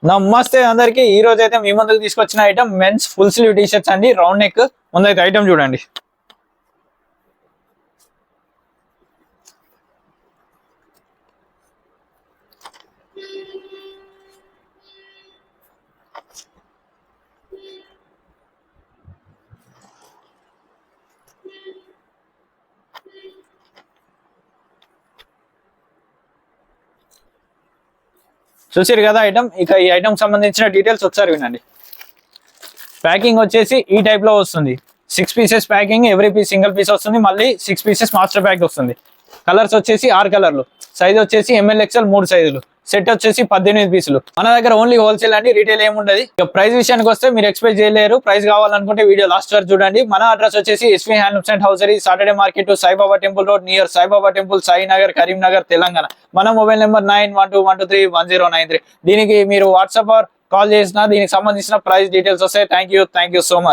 నమస్తే అందరికి. ఈ రోజు అయితే మీ ముందుకు తీసుకొచ్చిన item men's full sleeve T shirts అండి, రౌండ్ నెక్. ముందైతే ఐటమ్ చూడండి. చూసారు కదా ఐటమ్. ఇక ఈ ఐటమ్ సంబంధించిన డీటెయిల్స్ ఒకసారి వినండి. ప్యాకింగ్ వచ్చేసి ఈ టైప్ లో వస్తుంది. 6 pieces packing, every piece single piece వస్తుంది. మళ్ళీ 6 పీసెస్ మాస్టర్ ప్యాక్ వస్తుంది. కలర్స్ వచ్చేసి 6 కలర్లు. సైజ్ వచ్చేసి ML XL 3 సైజులు. సెట్ వచ్చేసి 18 పీసులు. మన దగ్గర ఓన్లీ హోల్సేల్ అండి, రీటైల్ ఏముండదు. ఇక ప్రైస్ విషయానికి వస్తే మీరు ఎక్స్పెక్ట్ చేయలేరు. ప్రైస్ కావాలనుకుంటే వీడియో లాస్ట్ వరకు చూడండి. మన అడ్రస్ వచ్చేసి SV handlooms and hosiery, Saturday market, Saibaba temple road, near Saibaba temple, Sainagar, Karimnagar, Telangana. మన మొబైల్ నెంబర్ 9121231093. దీనికి మీరు వాట్సాప్ కాల్ చేసినా దీనికి సంబంధించిన ప్రైస్ డీటెయిల్స్ వస్తాయి. Thank you so much.